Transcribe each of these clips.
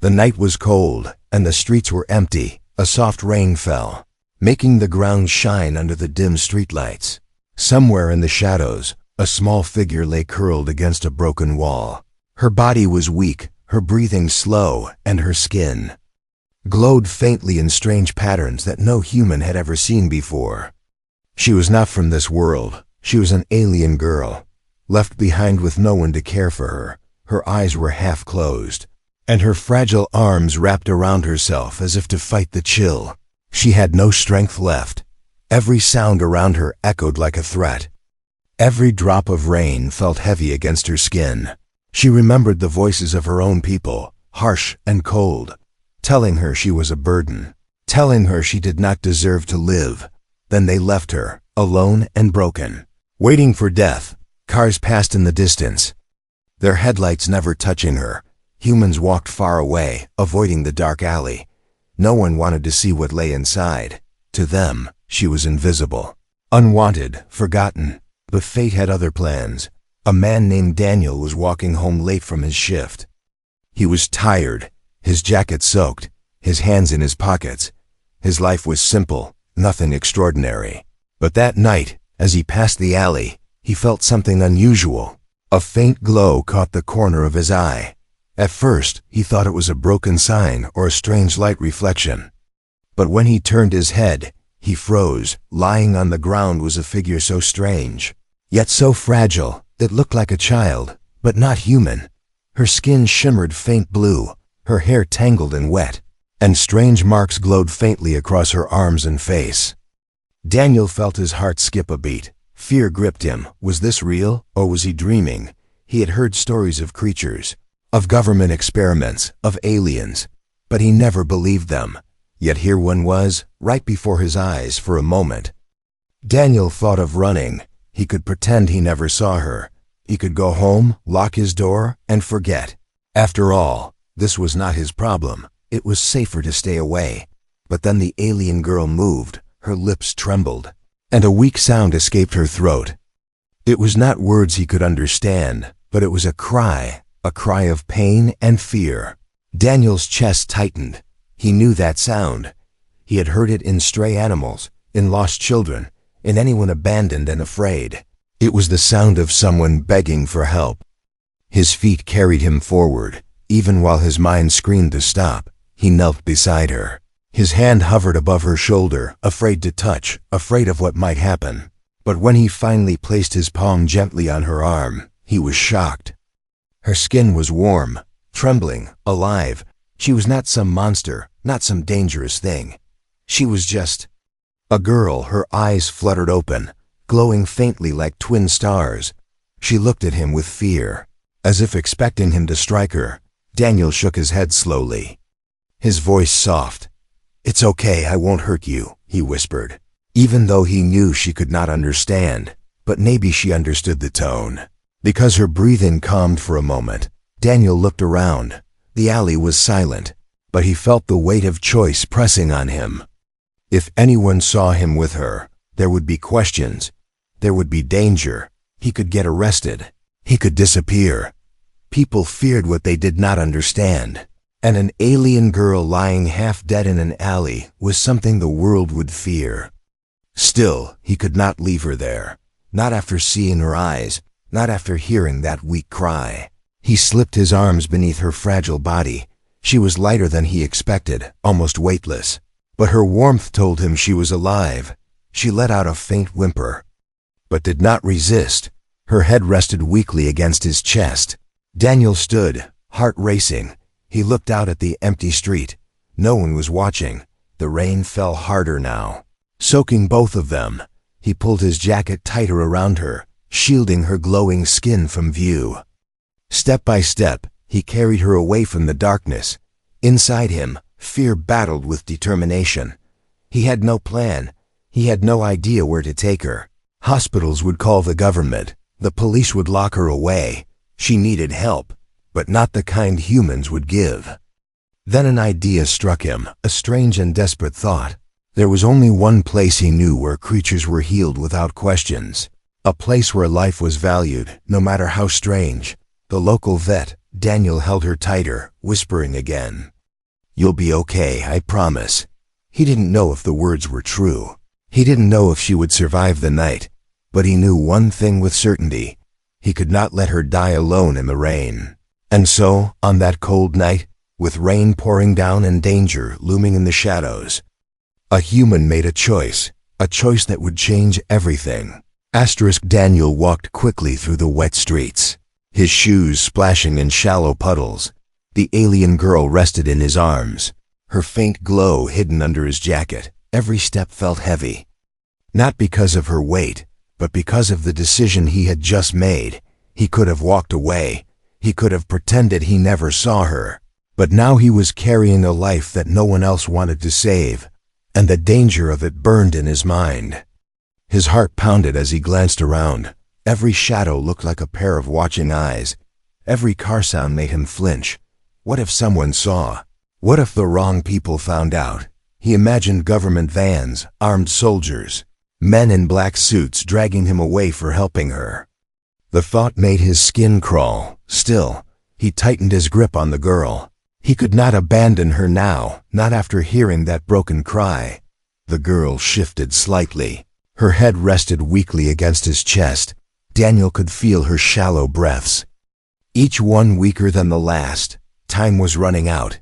The night was cold, and the streets were empty. A soft rain fell, making the ground shine under the dim streetlights. Somewhere in the shadows, a small figure lay curled against a broken wall. Her body was weak, her breathing slow, and her skin glowed faintly in strange patterns that no human had ever seen before. She was not from this world. She was an alien girl, left behind with no one to care for her. Her eyes were half closed, and her fragile arms wrapped around herself as if to fight the chill. She had no strength left. Every sound around her echoed like a threat. Every drop of rain felt heavy against her skin. She remembered the voices of her own people, harsh and cold, telling her she was a burden, telling her she did not deserve to live. Then they left her, alone and broken, waiting for death. Cars passed in the distance, their headlights never touching her. Humans walked far away, avoiding the dark alley. No one wanted to see what lay inside. To them, she was invisible, unwanted, forgotten. But fate had other plans. A man named Daniel was walking home late from his shift. He was tired, his jacket soaked, his hands in his pockets. His life was simple, nothing extraordinary. But that night, as he passed the alley, he felt something unusual. A faint glow caught the corner of his eye. At first, he thought it was a broken sign or a strange light reflection. But when he turned his head, he froze. Lying on the ground was a figure so strange, yet so fragile, it looked like a child, but not human. Her skin shimmered faint blue, her hair tangled and wet, and strange marks glowed faintly across her arms and face. Daniel felt his heart skip a beat. Fear gripped him. Was this real, or was he dreaming? He had heard stories of creatures, of government experiments, of aliens, but he never believed them. Yet here one was, right before his eyes for a moment. Daniel thought of running. He could pretend he never saw her. He could go home, lock his door, and forget. After all, this was not his problem. It was safer to stay away. But then the alien girl moved. Her lips trembled, and a weak sound escaped her throat. It was not words he could understand, but it was a cry of pain and fear. Daniel's chest tightened. He knew that sound. He had heard it in stray animals, in lost children, in anyone abandoned and afraid. It was the sound of someone begging for help. His feet carried him forward. Even while his mind screamed to stop, he knelt beside her. His hand hovered above her shoulder, afraid to touch, afraid of what might happen. But when he finally placed his palm gently on her arm, he was shocked. Her skin was warm, trembling, alive. She was not some monster, not some dangerous thing. She was just a girl. Her eyes fluttered open, glowing faintly like twin stars. She looked at him with fear, as if expecting him to strike her. Daniel shook his head slowly, his voice soft. "It's okay, I won't hurt you," he whispered, even though he knew she could not understand. But maybe she understood the tone, because her breathing calmed for a moment. Daniel looked around. The alley was silent, but he felt the weight of choice pressing on him. If anyone saw him with her, there would be questions. There would be danger. He could get arrested. He could disappear. People feared what they did not understand. And an alien girl lying half dead in an alley was something the world would fear. Still, he could not leave her there. Not after seeing her eyes, not after hearing that weak cry. He slipped his arms beneath her fragile body. She was lighter than he expected, almost weightless. But her warmth told him she was alive. She let out a faint whimper, but did not resist. Her head rested weakly against his chest. Daniel stood, heart racing. He looked out at the empty street. No one was watching. The rain fell harder now, soaking both of them. He pulled his jacket tighter around her, shielding her glowing skin from view. Step by step, he carried her away from the darkness. Inside him, fear battled with determination. He had no plan. He had no idea where to take her. Hospitals would call the government. The police would lock her away. She needed help, but not the kind humans would give. Then an idea struck him, a strange and desperate thought. There was only one place he knew where creatures were healed without questions. A place where life was valued, no matter how strange. The local vet, Daniel held her tighter, whispering again. "You'll be okay, I promise." He didn't know if the words were true. He didn't know if she would survive the night, but he knew one thing with certainty. He could not let her die alone in the rain. And so, on that cold night, with rain pouring down and danger looming in the shadows, a human made a choice that would change everything. Daniel walked quickly through the wet streets, his shoes splashing in shallow puddles. The alien girl rested in his arms, her faint glow hidden under his jacket. Every step felt heavy, not because of her weight, but because of the decision he had just made. He could have walked away. He could have pretended he never saw her. But now he was carrying a life that no one else wanted to save, and the danger of it burned in his mind. His heart pounded as he glanced around. Every shadow looked like a pair of watching eyes. Every car sound made him flinch. What if someone saw? What if the wrong people found out? He imagined government vans, armed soldiers, men in black suits dragging him away for helping her. The thought made his skin crawl. Still, he tightened his grip on the girl. He could not abandon her now, not after hearing that broken cry. The girl shifted slightly. Her head rested weakly against his chest. Daniel could feel her shallow breaths, each one weaker than the last. Time was running out.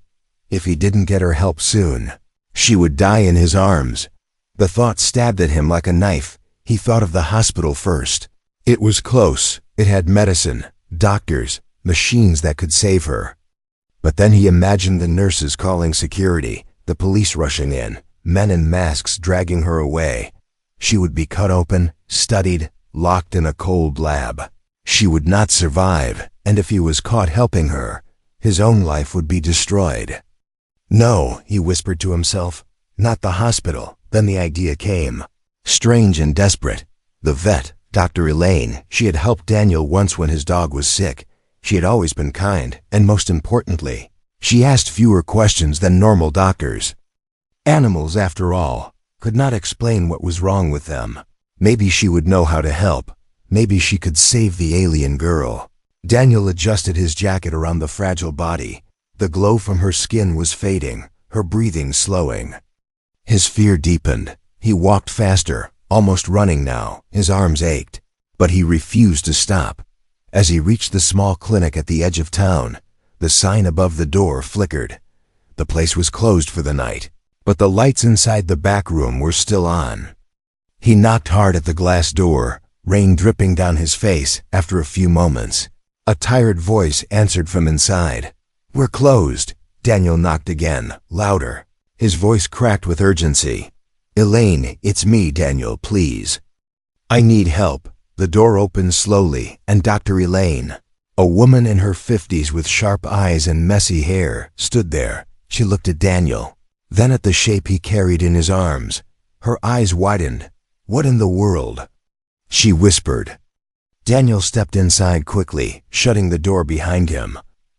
If he didn't get her help soon, she would die in his arms. The thought stabbed at him like a knife. He thought of the hospital first. It was close. It had medicine, doctors, machines that could save her. But then he imagined the nurses calling security, the police rushing in, men in masks dragging her away. She would be cut open, studied, locked in a cold lab. She would not survive, and if he was caught helping her, his own life would be destroyed. No, he whispered to himself, not the hospital. Then the idea came. Strange and desperate. The vet, Dr. Elaine, she had helped Daniel once when his dog was sick. She had always been kind, and most importantly, she asked fewer questions than normal doctors. Animals, after all, could not explain what was wrong with them. Maybe she would know how to help. Maybe she could save the alien girl. Daniel adjusted his jacket around the fragile body. The glow from her skin was fading, her breathing slowing. His fear deepened. He walked faster, almost running now. His arms ached, but he refused to stop. As he reached the small clinic at the edge of town, the sign above the door flickered. The place was closed for the night, but the lights inside the back room were still on. He knocked hard at the glass door, rain dripping down his face. After a few moments, a tired voice answered from inside. "We're closed." Daniel knocked again, louder. His voice cracked with urgency. "Elaine, it's me, Daniel, please. I need help." The door opened slowly, and Dr. Elaine, a woman in her 50s with sharp eyes and messy hair, stood there. She looked at Daniel, then at the shape he carried in his arms. Her eyes widened. "What in the world?" she whispered. Daniel stepped inside quickly, shutting the door behind him.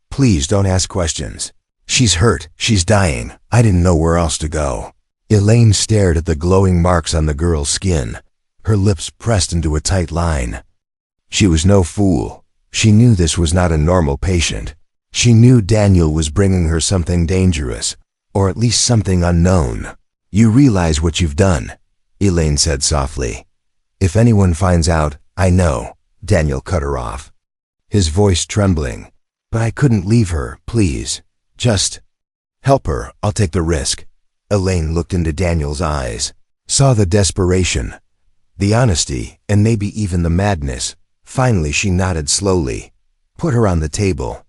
"Please don't ask questions. She's hurt. She's dying. I didn't know where else to go." Elaine stared at the glowing marks on the girl's skin, her lips pressed into a tight line. She was no fool. She knew this was not a normal patient. She knew Daniel was bringing her something dangerous, or at least something unknown. "You realize what you've done," Elaine said softly. "If anyone finds out, I know." Daniel cut her off, his voice trembling. "But I couldn't leave her, please. Just help her. I'll take the risk." Elaine looked into Daniel's eyes, saw the desperation, the honesty, and maybe even the madness. Finally, she nodded slowly. "Put her on the table."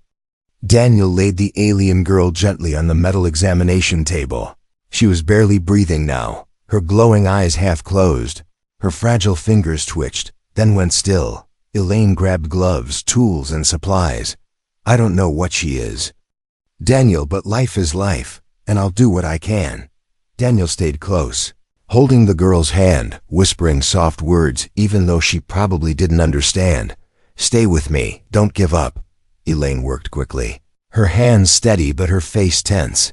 Daniel laid the alien girl gently on the metal examination table. She was barely breathing now, her glowing eyes half closed. Her fragile fingers twitched, then went still. Elaine grabbed gloves, tools, and supplies. "I don't know what she is, Daniel, but life is life, and I'll do what I can." Daniel stayed close, holding the girl's hand, whispering soft words even though she probably didn't understand. "Stay with me, don't give up." Elaine worked quickly, her hands steady but her face tense.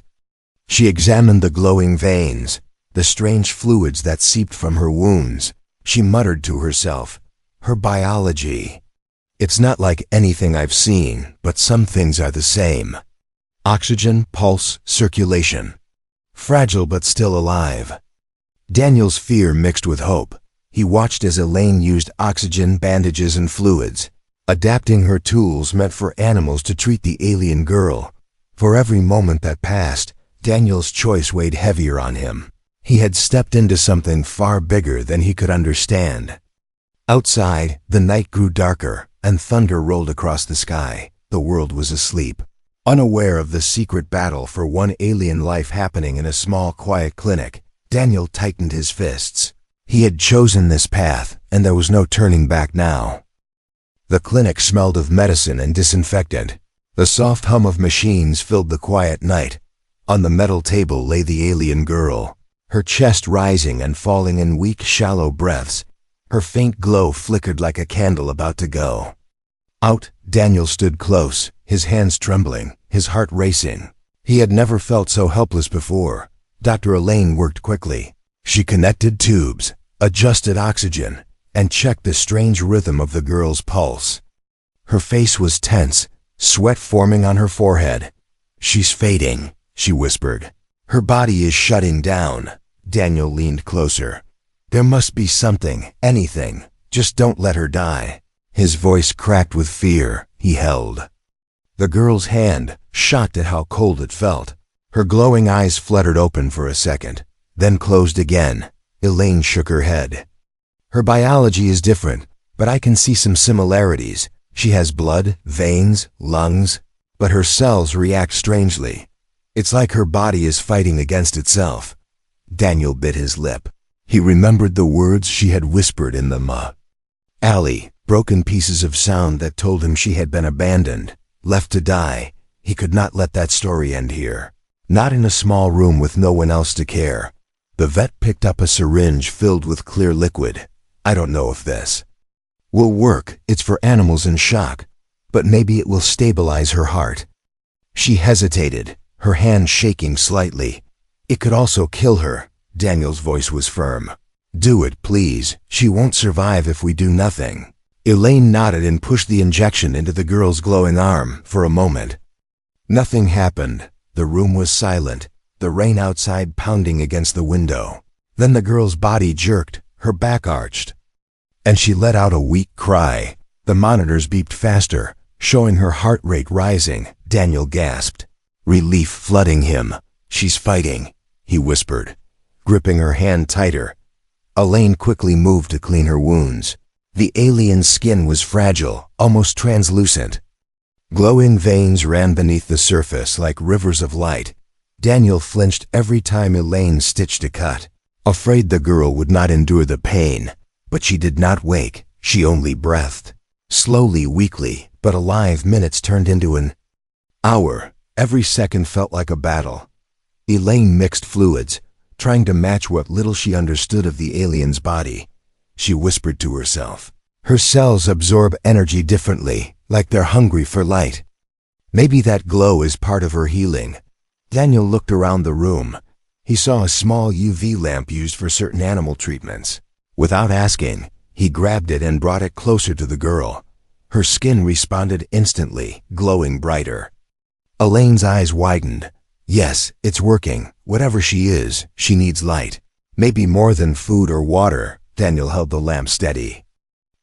She examined the glowing veins, the strange fluids that seeped from her wounds. She muttered to herself, "Her biology." It's not like anything I've seen, but some things are the same. Oxygen, pulse, circulation. Fragile but still alive. Daniel's fear mixed with hope. He watched as Elaine used oxygen, bandages, and fluids, adapting her tools meant for animals to treat the alien girl. For every moment that passed, Daniel's choice weighed heavier on him. He had stepped into something far bigger than he could understand. Outside, the night grew darker, and thunder rolled across the sky. The world was asleep, unaware of the secret battle for one alien life happening in a small, quiet clinic. Daniel tightened his fists. He had chosen this path, and there was no turning back now. The clinic smelled of medicine and disinfectant. The soft hum of machines filled the quiet night. On the metal table lay the alien girl, her chest rising and falling in weak, shallow breaths. Her faint glow flickered like a candle about to go out. Daniel stood close, his hands trembling, his heart racing. He had never felt so helpless before. Dr. Elaine worked quickly. She connected tubes, adjusted oxygen, and checked the strange rhythm of the girl's pulse. Her face was tense, sweat forming on her forehead. "She's fading," she whispered. "Her body is shutting down." Daniel leaned closer. "There must be something, anything. Just don't let her die." His voice cracked with fear. He held the girl's hand, shocked at how cold it felt. Her glowing eyes fluttered open for a second, then closed again. Elaine shook her head. "Her biology is different, but I can see some similarities. She has blood, veins, lungs, but her cells react strangely. It's like her body is fighting against itself." Daniel bit his lip. He remembered the words she had whispered in the alley, broken pieces of sound that told him she had been abandoned, left to die. He could not let that story end here. Not in a small room with no one else to care. The vet picked up a syringe filled with clear liquid. "I don't know if this will work. It's for animals in shock, but maybe it will stabilize her heart." She hesitated, her hand shaking slightly. "It could also kill her." Daniel's voice was firm. "Do it, please. She won't survive if we do nothing." Elaine nodded and pushed the injection into the girl's glowing arm. For a moment, nothing happened. The room was silent, the rain outside pounding against the window. Then the girl's body jerked, her back arched, and she let out a weak cry. The monitors beeped faster, showing her heart rate rising. Daniel gasped, relief flooding him. "She's fighting," he whispered, gripping her hand tighter. Elaine quickly moved to clean her wounds. The alien's skin was fragile, almost translucent. Glowing veins ran beneath the surface like rivers of light. Daniel flinched every time Elaine stitched a cut, afraid the girl would not endure the pain. But she did not wake, she only breathed. Slowly, weakly, but alive. Minutes turned into an hour. Every second felt like a battle. Elaine mixed fluids, trying to match what little she understood of the alien's body. She whispered to herself. Her cells absorb energy differently, like they're hungry for light. Maybe that glow is part of her healing. Daniel looked around the room. He saw a small UV lamp used for certain animal treatments. Without asking, he grabbed it and brought it closer to the girl. Her skin responded instantly, glowing brighter. Elaine's eyes widened. Yes, it's working. Whatever she is, she needs light. Maybe more than food or water. Daniel held the lamp steady,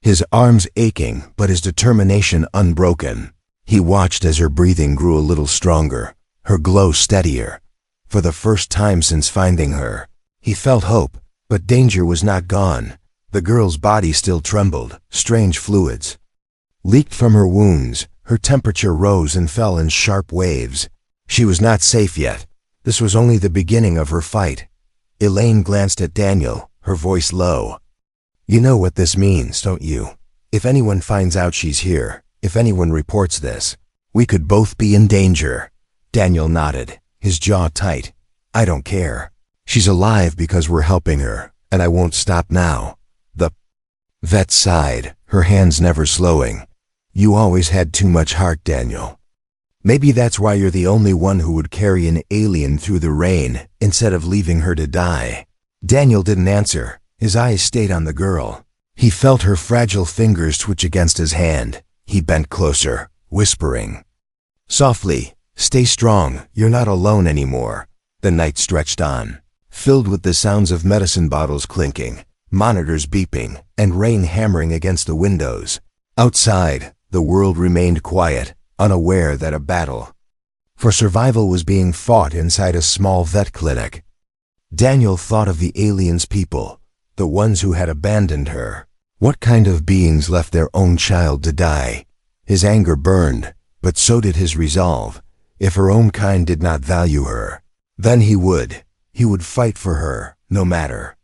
his arms aching, but his determination unbroken. He watched as her breathing grew a little stronger, her glow steadier. For the first time since finding her, he felt hope, but danger was not gone. The girl's body still trembled. Strange fluids leaked from her wounds. Her temperature rose and fell in sharp waves. She was not safe yet. This was only the beginning of her fight. Elaine glanced at Daniel, her voice low. "You know what this means, don't you? If anyone finds out she's here, if anyone reports this, we could both be in danger." Daniel nodded, his jaw tight. "I don't care. She's alive because we're helping her, and I won't stop now." The vet sighed, her hands never slowing. "You always had too much heart, Daniel. Maybe that's why you're the only one who would carry an alien through the rain instead of leaving her to die." Daniel didn't answer. His eyes stayed on the girl. He felt her fragile fingers twitch against his hand. He bent closer, whispering. Softly, stay strong, you're not alone anymore. The night stretched on, filled with the sounds of medicine bottles clinking, monitors beeping, and rain hammering against the windows. Outside, the world remained quiet, unaware that a battle for survival was being fought inside a small vet clinic. Daniel thought of the aliens' people, the ones who had abandoned her. What kind of beings left their own child to die? His anger burned, but so did his resolve. If her own kind did not value her, then he would fight for her, no matter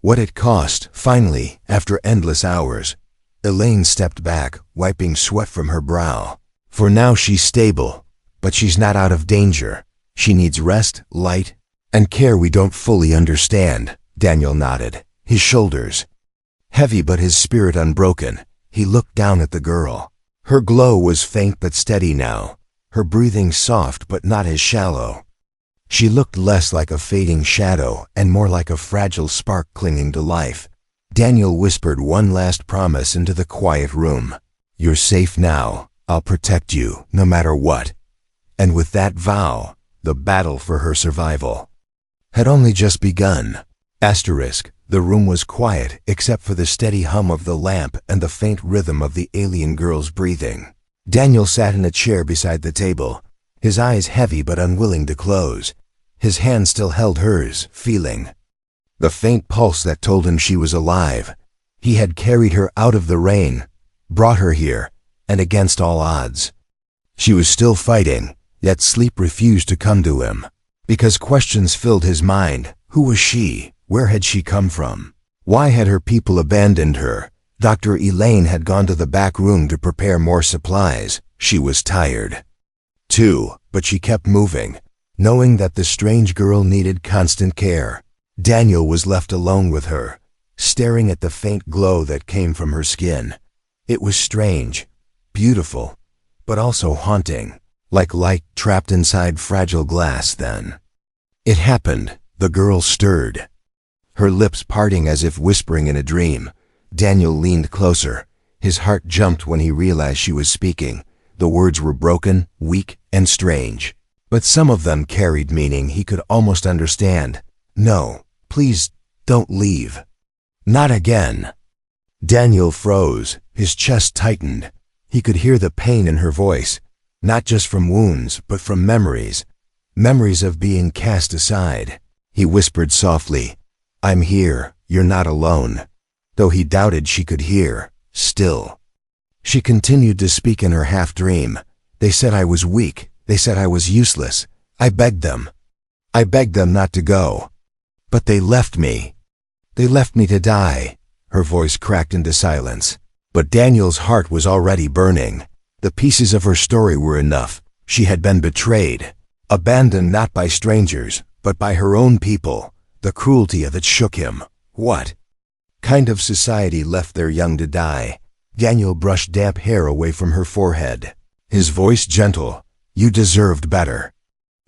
what it cost. Finally, after endless hours, Elaine stepped back, wiping sweat from her brow. For now she's stable, but she's not out of danger. She needs rest, light, and care we don't fully understand. Daniel nodded, his shoulders heavy but his spirit unbroken. He looked down at the girl. Her glow was faint but steady now, her breathing soft but not as shallow. She looked less like a fading shadow and more like a fragile spark clinging to life. Daniel whispered one last promise into the quiet room. You're safe now. I'll protect you, no matter what. And with that vow, the battle for her survival had only just begun. The room was quiet except for the steady hum of the lamp and the faint rhythm of the alien girl's breathing. Daniel sat in a chair beside the table, his eyes heavy but unwilling to close. His hand still held hers, feeling the faint pulse that told him she was alive. He had carried her out of the rain, brought her here, and against all odds. She was still fighting, yet sleep refused to come to him. Because questions filled his mind. Who was she? Where had she come from? Why had her people abandoned her? Dr. Elaine had gone to the back room to prepare more supplies. She was tired, too, but she kept moving, knowing that the strange girl needed constant care. Daniel was left alone with her, staring at the faint glow that came from her skin. It was strange, beautiful, but also haunting, like light trapped inside fragile glass. Then it happened. The girl stirred, her lips parting as if whispering in a dream. Daniel leaned closer. His heart jumped when he realized she was speaking. The words were broken, weak, and strange, but some of them carried meaning he could almost understand. No, please, don't leave. Not again. Daniel froze, his chest tightened. He could hear the pain in her voice, not just from wounds, but from memories of being cast aside. He whispered softly, I'm here, you're not alone. Though he doubted she could hear, still. She continued to speak in her half-dream. They said I was weak. They said I was useless. I begged them. I begged them not to go. But they left me. They left me to die. Her voice cracked into silence. But Daniel's heart was already burning. The pieces of her story were enough. She had been betrayed, abandoned not by strangers, but by her own people. The cruelty of it shook him. What kind of society left their young to die? Daniel brushed damp hair away from her forehead, his voice gentle. You deserved better.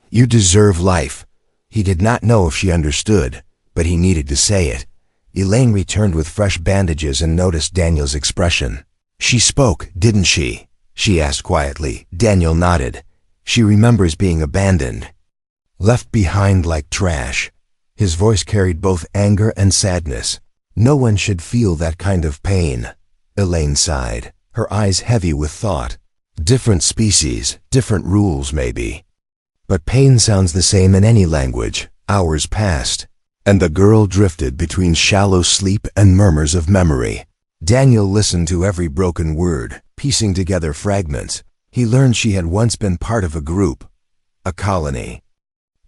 You deserve life. He did not know if she understood, but he needed to say it. Elaine returned with fresh bandages and noticed Daniel's expression. She spoke, didn't she? She asked quietly. Daniel nodded. She remembers being abandoned, left behind like trash. His voice carried both anger and sadness. No one should feel that kind of pain. Elaine sighed, her eyes heavy with thought. Different species, different rules maybe. But pain sounds the same in any language. Hours passed, and the girl drifted between shallow sleep and murmurs of memory. Daniel listened to every broken word, piecing together fragments. He learned she had once been part of a group, a colony.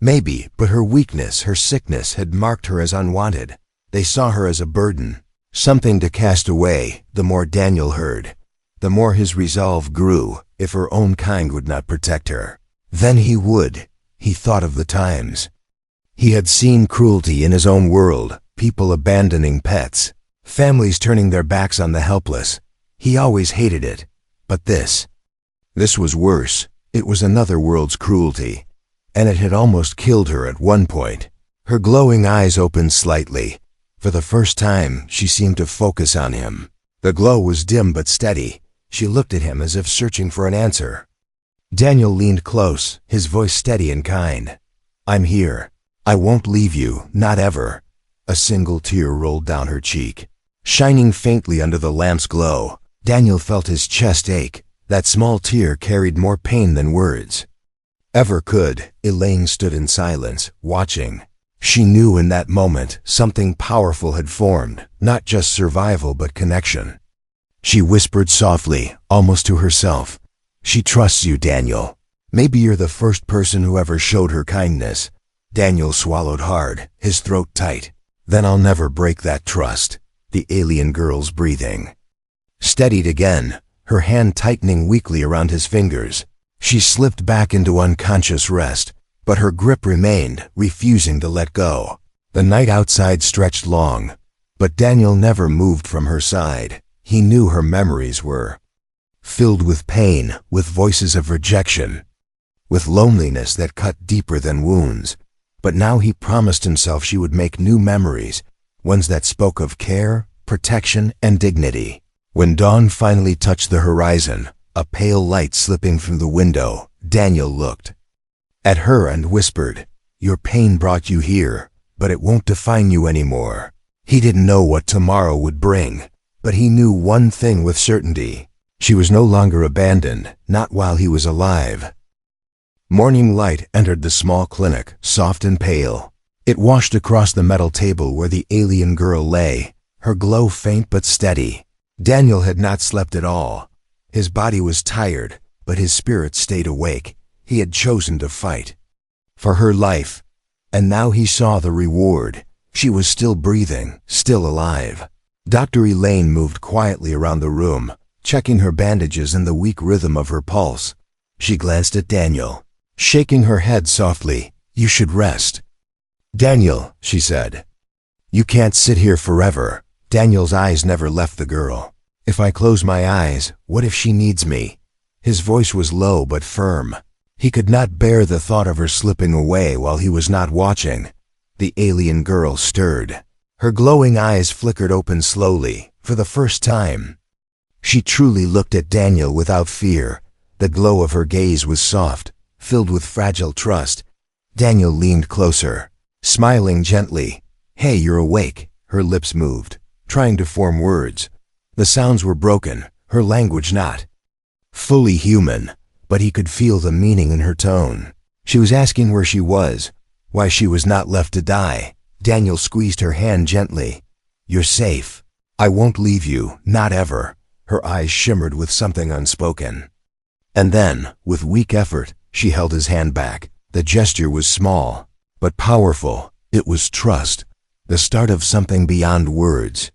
Maybe, but her weakness, her sickness had marked her as unwanted. They saw her as a burden, something to cast away. The more Daniel heard, the more his resolve grew. If her own kind would not protect her, then he would. He thought of the times he had seen cruelty in his own world, people abandoning pets, families turning their backs on the helpless. He always hated it. But this was worse. It was another world's cruelty, and it had almost killed her at one point. Her glowing eyes opened slightly. For the first time, she seemed to focus on him. The glow was dim but steady. She looked at him as if searching for an answer. Daniel leaned close, his voice steady and kind. "I'm here. I won't leave you, not ever." A single tear rolled down her cheek. Shining faintly under the lamp's glow, Daniel felt his chest ache. That small tear carried more pain than words ever could. Elaine stood in silence, watching. She knew in that moment something powerful had formed, not just survival but connection. She whispered softly, almost to herself, "She trusts you, Daniel. Maybe you're the first person who ever showed her kindness." Daniel swallowed hard, his throat tight. "Then I'll never break that trust." The alien girl's breathing steadied again, her hand tightening weakly around his fingers. She slipped back into unconscious rest, but her grip remained, refusing to let go. The night outside stretched long, but Daniel never moved from her side. He knew her memories were filled with pain, with voices of rejection, with loneliness that cut deeper than wounds. But now he promised himself she would make new memories, ones that spoke of care, protection, and dignity. When dawn finally touched the horizon, a pale light slipping through the window, Daniel looked at her and whispered, "Your pain brought you here, but it won't define you anymore." He didn't know what tomorrow would bring, but he knew one thing with certainty. She was no longer abandoned, not while he was alive. Morning light entered the small clinic, soft and pale. It washed across the metal table where the alien girl lay, her glow faint but steady. Daniel had not slept at all. His body was tired, but his spirit stayed awake. He had chosen to fight for her life, and now he saw the reward. She was still breathing, still alive. Dr. Elaine moved quietly around the room, checking her bandages and the weak rhythm of her pulse. She glanced at Daniel, shaking her head softly. "You should rest." "Daniel," she said, "you can't sit here forever." Daniel's eyes never left the girl. "If I close my eyes, what if she needs me?" His voice was low but firm. He could not bear the thought of her slipping away while he was not watching. The alien girl stirred. Her glowing eyes flickered open slowly, for the first time. She truly looked at Daniel without fear. The glow of her gaze was soft, filled with fragile trust. Daniel leaned closer, smiling gently. "Hey, you're awake." Her lips moved, trying to form words. The sounds were broken, her language not fully human, but he could feel the meaning in her tone. She was asking where she was, why she was not left to die. Daniel squeezed her hand gently. "You're safe. I won't leave you, not ever." Her eyes shimmered with something unspoken. And then, with weak effort, she held his hand back. The gesture was small, but powerful. It was trust, the start of something beyond words.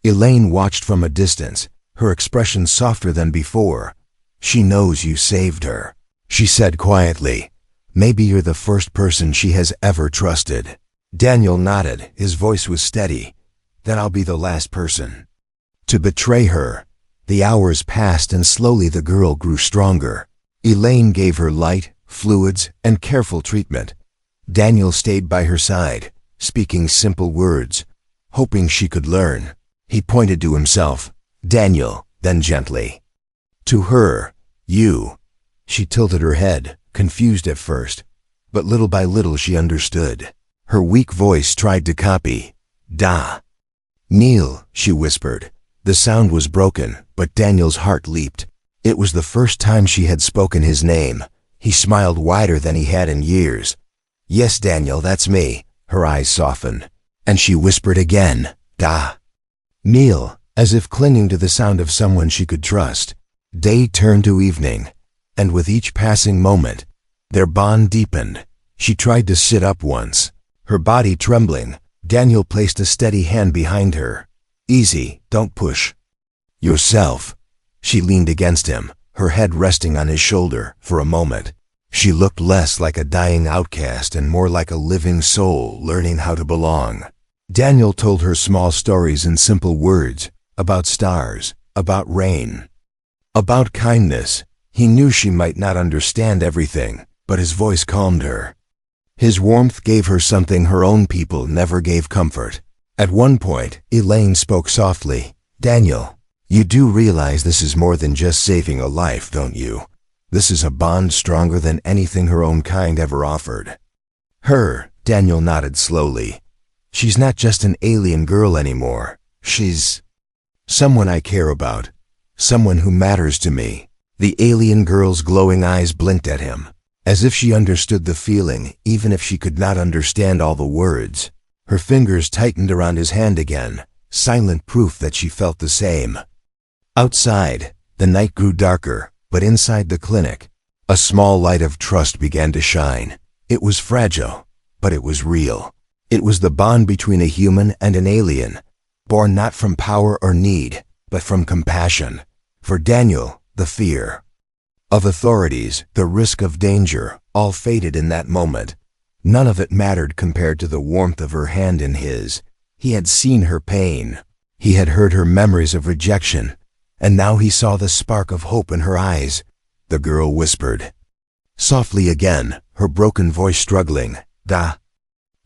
Elaine watched from a distance, her expression softer than before. "She knows you saved her," she said quietly. "Maybe you're the first person she has ever trusted." Daniel nodded, his voice was steady. "Then I'll be the last person to betray her." The hours passed and slowly the girl grew stronger. Elaine gave her light, fluids, and careful treatment. Daniel stayed by her side, speaking simple words, hoping she could learn. He pointed to himself. "Daniel," then gently. "To her, you." She tilted her head, confused at first, but little by little she understood. Her weak voice tried to copy. "Da. Neil," she whispered. The sound was broken, but Daniel's heart leaped. It was the first time she had spoken his name. He smiled wider than he had in years. "Yes, Daniel, that's me." Her eyes softened, and she whispered again, "Da. Neil," as if clinging to the sound of someone she could trust. Day turned to evening, and with each passing moment, their bond deepened. She tried to sit up once, her body trembling. Daniel placed a steady hand behind her. "Easy, don't push yourself." She leaned against him, her head resting on his shoulder. For a moment, she looked less like a dying outcast and more like a living soul learning how to belong. Daniel told her small stories in simple words, about stars, about rain, about kindness. He knew she might not understand everything, but his voice calmed her. His warmth gave her something her own people never gave: comfort. At one point, Elaine spoke softly. "Daniel, You do realize this is more than just saving a life, don't you? This is a bond stronger than anything her own kind ever offered. Her, Daniel nodded slowly. She's not just an alien girl anymore. She's someone I care about. Someone who matters to me. The alien girl's glowing eyes blinked at him, as if she understood the feeling, even if she could not understand all the words. Her fingers tightened around his hand again, silent proof that she felt the same. Outside, the night grew darker, but inside the clinic, a small light of trust began to shine. It was fragile, but it was real. It was the bond between a human and an alien, born not from power or need, but from compassion. For Daniel, the fear of authorities, the risk of danger, all faded in that moment. None of it mattered compared to the warmth of her hand in his. He had seen her pain. He had heard her memories of rejection, and now he saw the spark of hope in her eyes. The girl whispered softly again, her broken voice struggling,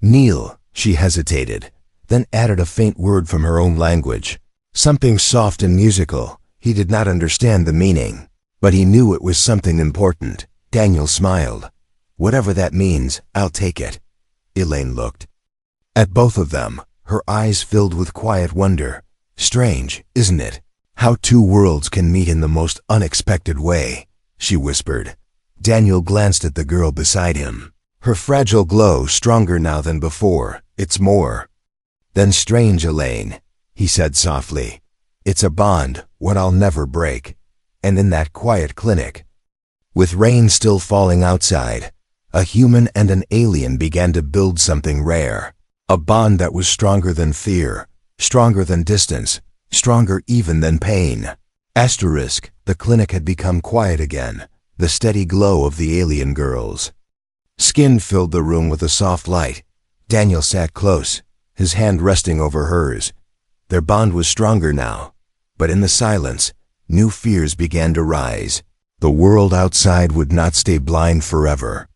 Neil, she hesitated, then added a faint word from her own language. Something soft and musical. He did not understand the meaning, but he knew it was something important. Daniel smiled. Whatever that means, I'll take it. Elaine looked at both of them, her eyes filled with quiet wonder. Strange, isn't it? How two worlds can meet in the most unexpected way, she whispered. Daniel glanced at the girl beside him. Her fragile glow stronger now than before. It's more than strange, Elaine, he said softly. It's a bond, one I'll never break. And in that quiet clinic, with rain still falling outside, a human and an alien began to build something rare. A bond that was stronger than fear, stronger than distance, stronger even than pain. The clinic had become quiet again, the steady glow of the alien girl's skin filled the room with a soft light. Daniel sat close, his hand resting over hers. Their bond was stronger now, but in the silence, new fears began to rise. The world outside would not stay blind forever.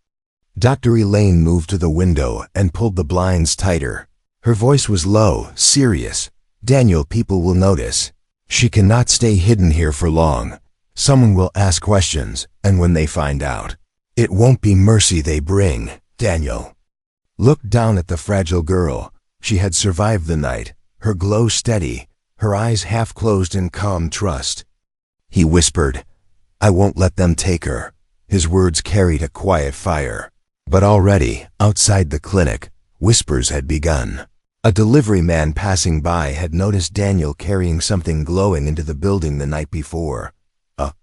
Dr. Elaine moved to the window and pulled the blinds tighter. Her voice was low, serious. Daniel, people will notice. She cannot stay hidden here for long. Someone will ask questions, and when they find out, it won't be mercy they bring. Daniel looked down at the fragile girl. She had survived the night, her glow steady, her eyes half closed in calm trust. He whispered, I won't let them take her. His words carried a quiet fire. But already, outside the clinic, whispers had begun. A delivery man passing by had noticed Daniel carrying something glowing into the building the night before. A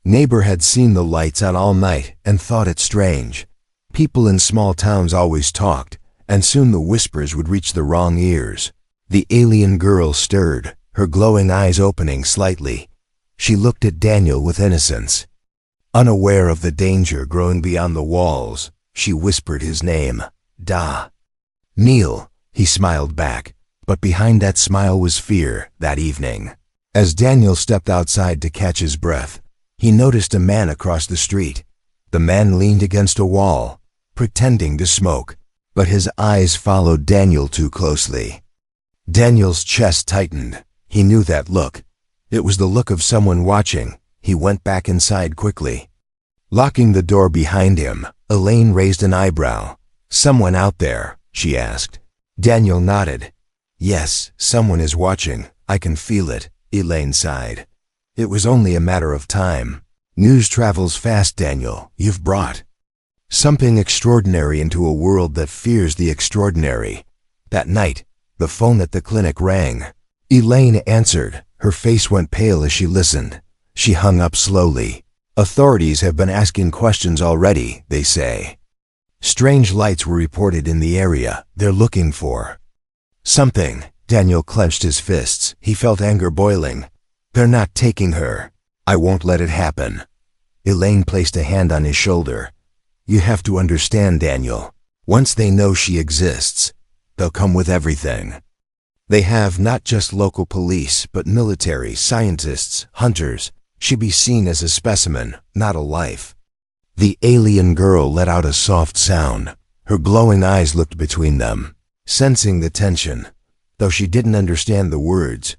neighbor had seen the lights on all night and thought it strange. People in small towns always talked, and soon the whispers would reach the wrong ears. The alien girl stirred, her glowing eyes opening slightly. She looked at Daniel with innocence. Unaware of the danger growing beyond the walls, she whispered his name. Neil, he smiled back, but behind that smile was fear. That evening, as Daniel stepped outside to catch his breath, he noticed a man across the street. The man leaned against a wall, pretending to smoke, but his eyes followed Daniel too closely. Daniel's chest tightened. He knew that look. It was the look of someone watching. He went back inside quickly. Locking the door behind him, Elaine raised an eyebrow. Someone out there, she asked. Daniel nodded. Yes, someone is watching. I can feel it, Elaine sighed. It was only a matter of time. News travels fast, Daniel. You've brought something extraordinary into a world that fears the extraordinary. That night, the phone at the clinic rang. Elaine answered. Her face went pale as she listened. She hung up slowly. Authorities have been asking questions already, they say. Strange lights were reported in the area. They're looking for something. Daniel clenched his fists. He felt anger boiling. They're not taking her. I won't let it happen. Elaine placed a hand on his shoulder. You have to understand, Daniel. Once they know she exists, they'll come with everything. They have not just local police, but military, scientists, hunters. She'd be seen as a specimen, not a life. The alien girl let out a soft sound. Her glowing eyes looked between them, sensing the tension. Though she didn't understand the words,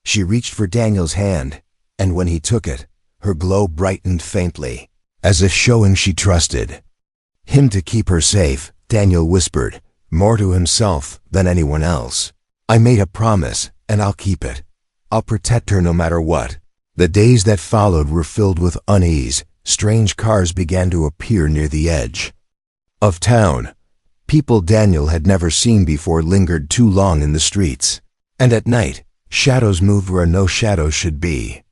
She reached for Daniel's hand, and when he took it, her glow brightened faintly, as if showing she trusted him to keep her safe. Daniel whispered, more to himself than anyone else. I made a promise, and I'll keep it. I'll protect her no matter what. The days that followed were filled with unease. Strange cars began to appear near the edge of town. People Daniel had never seen before lingered too long in the streets. And at night, shadows moved where no shadows should be.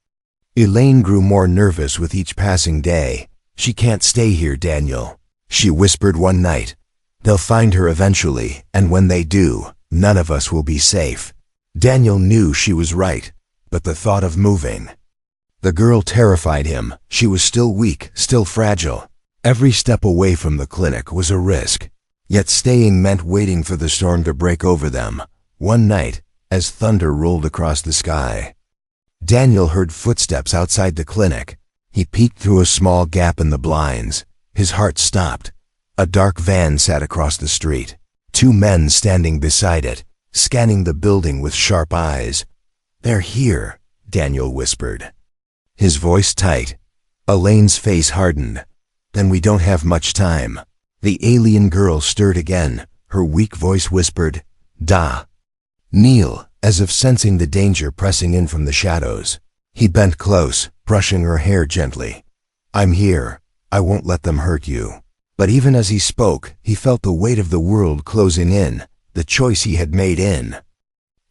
Elaine grew more nervous with each passing day. She can't stay here, Daniel, she whispered one night. They'll find her eventually, and when they do, none of us will be safe. Daniel knew she was right, but the thought of moving the girl terrified him. She was still weak, still fragile. Every step away from the clinic was a risk. Yet staying meant waiting for the storm to break over them. One night, as thunder rolled across the sky, Daniel heard footsteps outside the clinic. He peeked through a small gap in the blinds. His heart stopped. A dark van sat across the street. Two men standing beside it, scanning the building with sharp eyes. They're here, Daniel whispered, his voice tight. Elaine's face hardened. Then we don't have much time. The alien girl stirred again. Her weak voice whispered, Da. Kneel, as if sensing the danger pressing in from the shadows. He bent close, brushing her hair gently. I'm here. I won't let them hurt you. But even as he spoke, he felt the weight of the world closing in, the choice he had made in.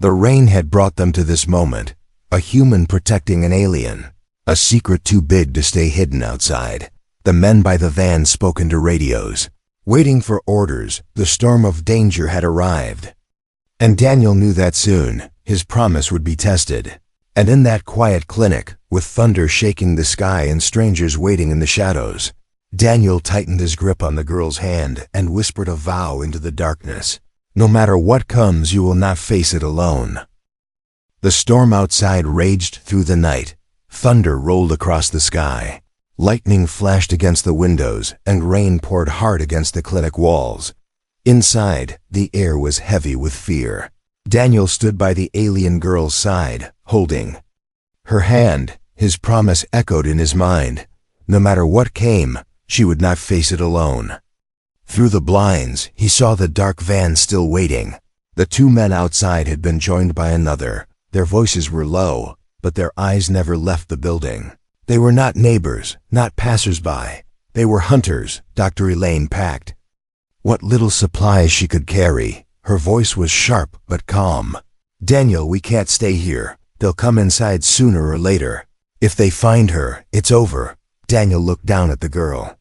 The rain had brought them to this moment, a human protecting an alien, a secret too big to stay hidden outside. The men by the van spoke into radios. Waiting for orders, the storm of danger had arrived. And Daniel knew that soon, his promise would be tested. And in that quiet clinic, with thunder shaking the sky and strangers waiting in the shadows, Daniel tightened his grip on the girl's hand and whispered a vow into the darkness. No matter what comes, you will not face it alone. The storm outside raged through the night. Thunder rolled across the sky. Lightning flashed against the windows, and rain poured hard against the clinic walls. Inside, the air was heavy with fear. Daniel stood by the alien girl's side, holding her hand. His promise echoed in his mind. No matter what came, she would not face it alone. Through the blinds, he saw the dark van still waiting. The two men outside had been joined by another. Their voices were low, but their eyes never left the building. They were not neighbors, not passers-by. They were hunters, Dr. Elaine packed what little supplies she could carry. Her voice was sharp but calm. Daniel, we can't stay here. They'll come inside sooner or later. If they find her, it's over. Daniel looked down at the girl.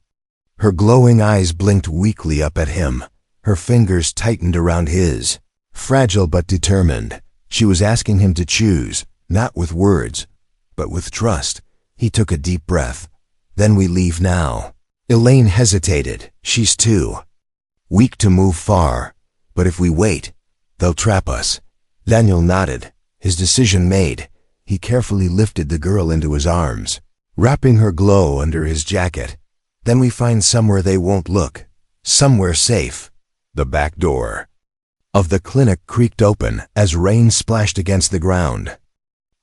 Her glowing eyes blinked weakly up at him. Her fingers tightened around his. Fragile but determined, she was asking him to choose, not with words, but with trust. He took a deep breath. Then we leave now. Elaine hesitated. She's too weak to move far. But if we wait, they'll trap us. Daniel nodded. His decision made, he carefully lifted the girl into his arms, wrapping her glow under his jacket. Then we find somewhere they won't look. Somewhere safe. The back door of the clinic creaked open as rain splashed against the ground.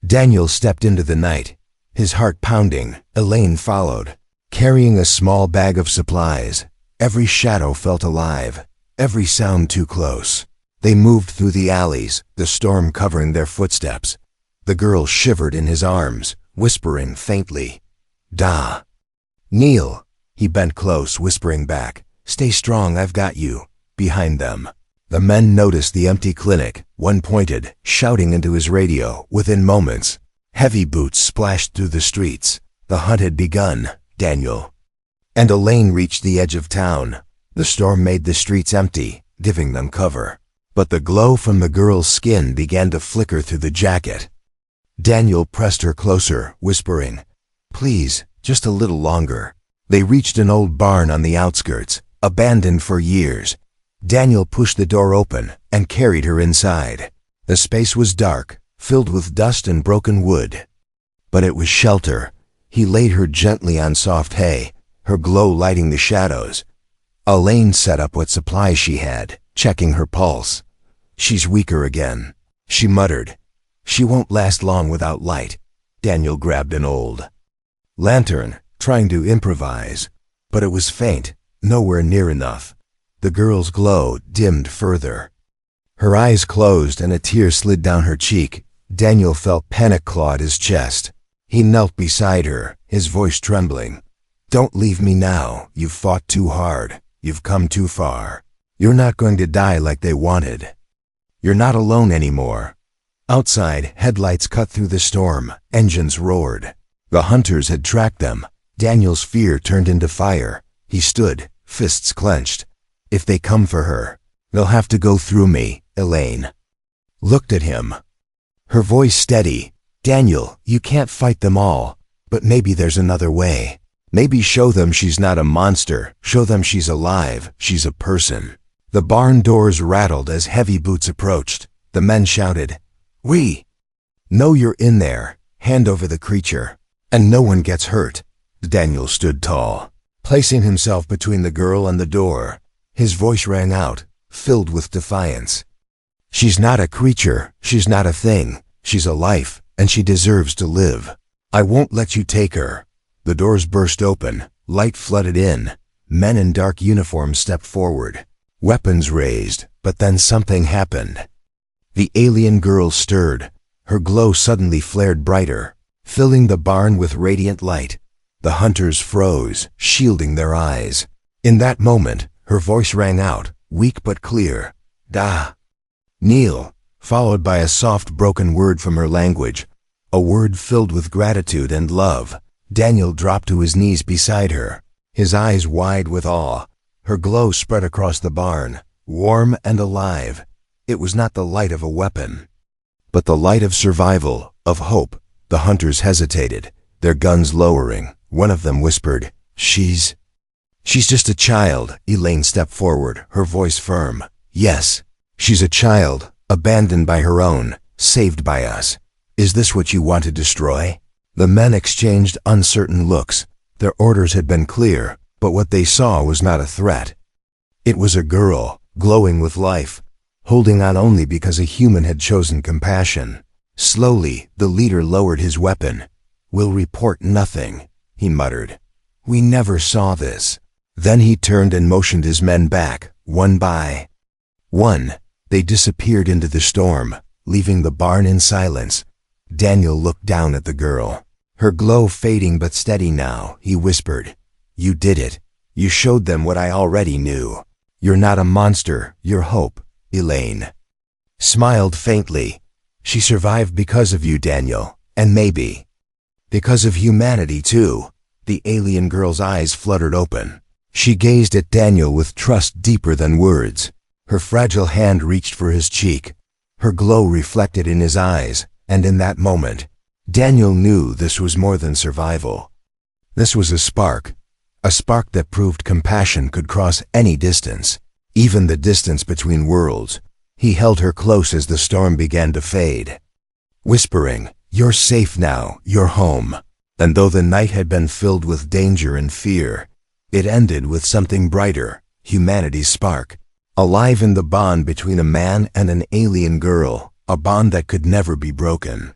Daniel stepped into the night, his heart pounding. Elaine followed, carrying a small bag of supplies. Every shadow felt alive, every sound too close. They moved through the alleys, the storm covering their footsteps. The girl shivered in his arms, whispering faintly, Da. Kneel. He bent close, whispering back, Stay strong, I've got you. Behind them, the men noticed the empty clinic. One pointed, shouting into his radio. Within moments, heavy boots splashed through the streets. The hunt had begun. Daniel and Elaine reached the edge of town. The storm made the streets empty, giving them cover. But the glow from the girl's skin began to flicker through the jacket. Daniel pressed her closer, whispering, Please, just a little longer. They reached an old barn on the outskirts, abandoned for years. Daniel pushed the door open and carried her inside. The space was dark, filled with dust and broken wood. But it was shelter. He laid her gently on soft hay, her glow lighting the shadows. Elaine set up what supplies she had, checking her pulse. She's weaker again, she muttered. She won't last long without light. Daniel grabbed an old lantern, trying to improvise, but it was faint, nowhere near enough. The girl's glow dimmed further. Her eyes closed and a tear slid down her cheek. Daniel felt panic claw at his chest. He knelt beside her, his voice trembling. "Don't leave me now. You've fought too hard. You've come too far. You're not going to die like they wanted. You're not alone anymore." Outside, headlights cut through the storm, engines roared. The hunters had tracked them. Daniel's fear turned into fire. He stood, fists clenched. "If they come for her, they'll have to go through me." Elaine looked at him, her voice steady. "Daniel, you can't fight them all, but maybe there's another way. Maybe show them she's not a monster. Show them she's alive, she's a person." The barn doors rattled as heavy boots approached. The men shouted, "We know you're in there. Hand over the creature, and no one gets hurt." Daniel stood tall, placing himself between the girl and the door. His voice rang out, filled with defiance. "She's not a creature, she's not a thing. She's a life, and she deserves to live. I won't let you take her." The doors burst open, light flooded in. Men in dark uniforms stepped forward, weapons raised, but then something happened. The alien girl stirred. Her glow suddenly flared brighter, filling the barn with radiant light. The hunters froze, shielding their eyes. In that moment, her voice rang out, weak but clear. "Da. Kneel," followed by a soft broken word from her language, a word filled with gratitude and love. Daniel dropped to his knees beside her, his eyes wide with awe. Her glow spread across the barn, warm and alive. It was not the light of a weapon, but the light of survival, of hope. The hunters hesitated, their guns lowering. One of them whispered, She's just a child." Elaine stepped forward, her voice firm. "Yes, she's a child, abandoned by her own, saved by us. Is this what you want to destroy?" The men exchanged uncertain looks. Their orders had been clear, but what they saw was not a threat. It was a girl, glowing with life, holding on only because a human had chosen compassion. Slowly, the leader lowered his weapon. "We'll report nothing," he muttered. "We never saw this." Then he turned and motioned his men back, one by one. They disappeared into the storm, leaving the barn in silence. Daniel looked down at the girl, her glow fading but steady now. He whispered, "You did it. You showed them what I already knew. You're not a monster, you're hope." Elaine smiled faintly. "She survived because of you, Daniel, and maybe because of humanity too." The alien girl's eyes fluttered open. She gazed at Daniel with trust deeper than words. Her fragile hand reached for his cheek. Her glow reflected in his eyes, and in that moment, Daniel knew this was more than survival. This was a spark that proved compassion could cross any distance, even the distance between worlds. He held her close as the storm began to fade, whispering, "You're safe now, you're home." And though the night had been filled with danger and fear, it ended with something brighter, humanity's spark, alive in the bond between a man and an alien girl, a bond that could never be broken.